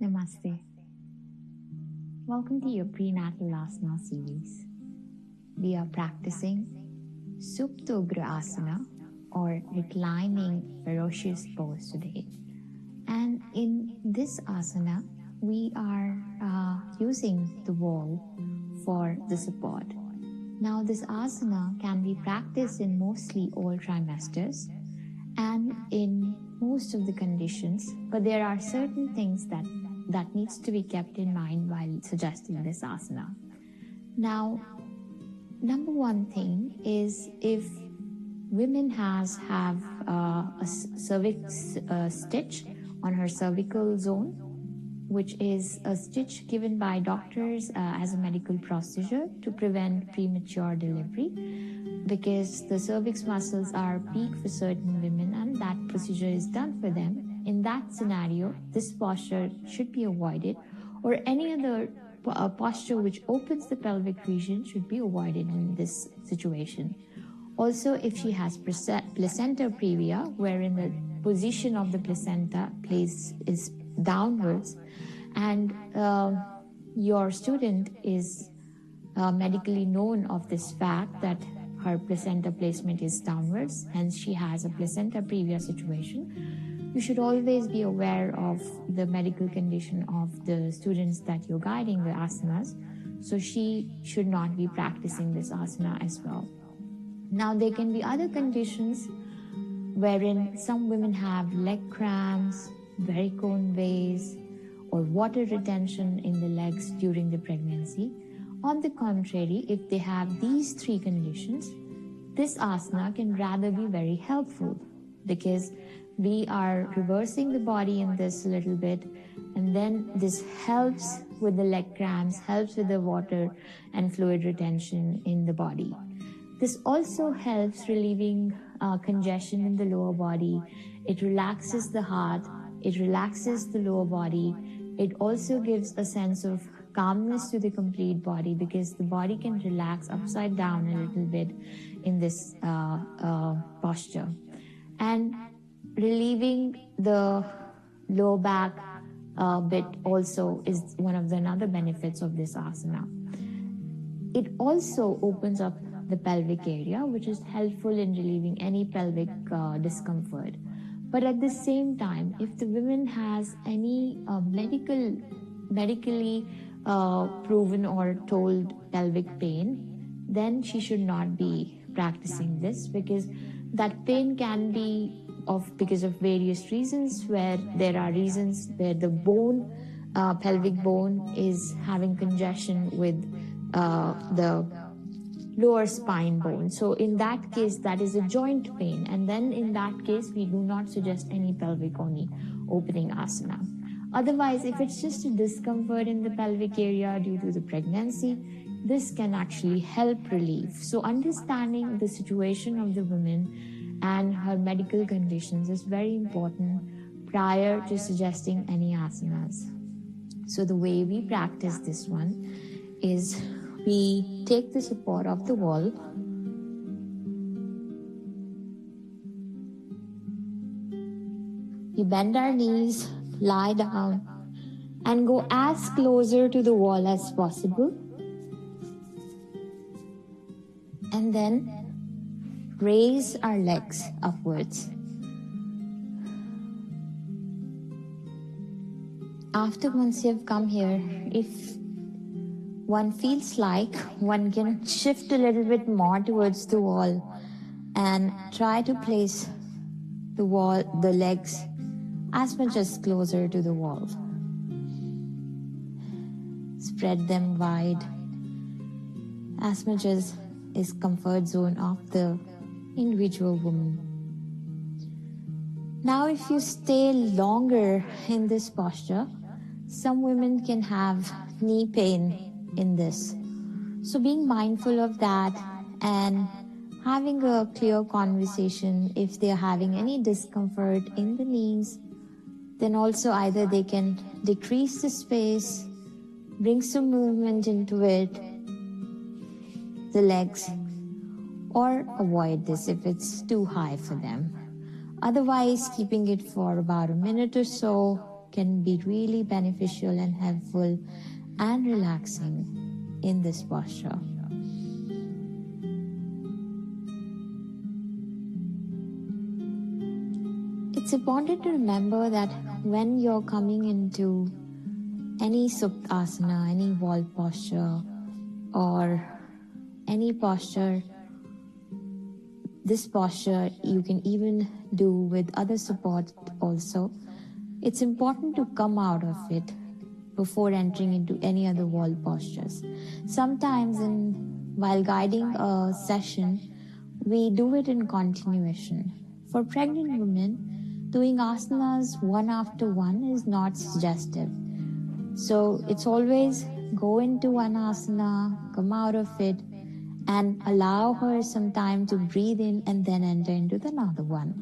Namaste. Welcome to your prenatal asana series. We are practicing Supta Ugrasana or reclining ferocious pose today. And in this asana, we are using the wall for the support. Now this asana can be practiced in mostly all trimesters and in most of the conditions, but there are certain things that needs to be kept in mind while suggesting this asana. Now, number one thing is if women have a cervix stitch on her cervical zone, which is a stitch given by doctors as a medical procedure to prevent premature delivery, because the cervix muscles are peak for certain women and that procedure is done for them. In that scenario, this posture should be avoided, or any other posture which opens the pelvic region should be avoided in this situation. Also, if she has placenta previa, wherein the position of the placenta is downwards, and your student is medically known of this fact that her placenta placement is downwards, hence she has a placenta previa situation, you should always be aware of the medical condition of the students that you're guiding the asanas, so she should not be practicing this asana as well. Now there can be other conditions wherein some women have leg cramps, varicose veins, or water retention in the legs during the pregnancy. On the contrary, if they have these three conditions, this asana can rather be very helpful, because we are reversing the body in this a little bit, and then this helps with the leg cramps, helps with the water and fluid retention in the body. This also helps relieving congestion in the lower body. It relaxes the heart, it relaxes the lower body. It also gives a sense of calmness to the complete body, because the body can relax upside down a little bit in this posture. And relieving the lower back bit also is one of the another benefits of this asana. It also opens up the pelvic area, which is helpful in relieving any pelvic discomfort. But at the same time, if the woman has any medically proven or told pelvic pain, then she should not be practicing this, because that pain can be because of various reasons, where there are reasons where the bone, pelvic bone, is having congestion with the lower spine bone. So in that case, that is a joint pain, and then in that case we do not suggest any pelvic only opening asana. Otherwise, if it's just a discomfort in the pelvic area due to the pregnancy, this can actually help relieve. So understanding the situation of the woman and her medical conditions is very important prior to suggesting any asanas. So the way we practice this one is we take the support of the wall, we bend our knees, lie down, and go as closer to the wall as possible, and then raise our legs upwards. After once you've come here, if one feels like, one can shift a little bit more towards the wall and try to place the legs as much as closer to the wall. Spread them wide, as much as is comfort zone of the individual woman. Now, if you stay longer in this posture, some women can have knee pain in this. So being mindful of that and having a clear conversation if they are having any discomfort in the knees, then also either they can decrease the space, bring some movement into it, the legs, or avoid this if it's too high for them. Otherwise, keeping it for about a minute or so can be really beneficial and helpful and relaxing in this posture. It's important to remember that when you're coming into any Suptasana, any wall posture, or any posture, this posture you can even do with other support also. It's important to come out of it before entering into any other wall postures. Sometimes while guiding a session, we do it in continuation. For pregnant women, doing asanas one after one is not suggestive. So it's always go into one asana, come out of it, and allow her some time to breathe in and then enter into another one.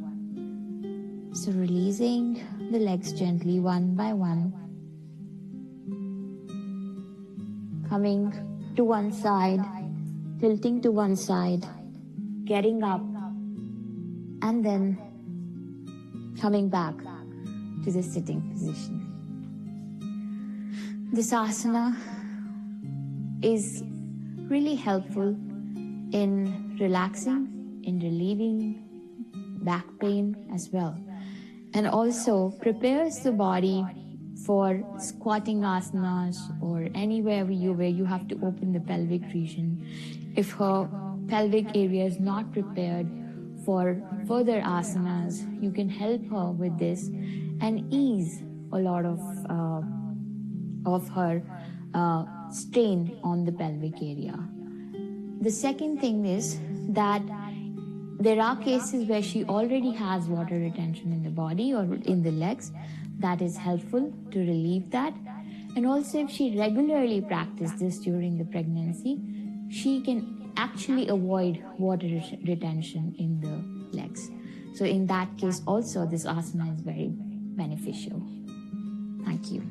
So releasing the legs gently one by one, coming to one side, tilting to one side, getting up, and then coming back to the sitting position. This asana is really helpful in relaxing, in relieving back pain as well, and also prepares the body for squatting asanas or anywhere where you have to open the pelvic region. If her pelvic area is not prepared for further asanas, you can help her with this and ease a lot of her strain on the pelvic area. The second thing is that there are cases where she already has water retention in the body or in the legs. That is helpful to relieve that. And also if she regularly practices this during the pregnancy, she can actually avoid water retention in the legs. So in that case also, this asana is very beneficial. Thank you.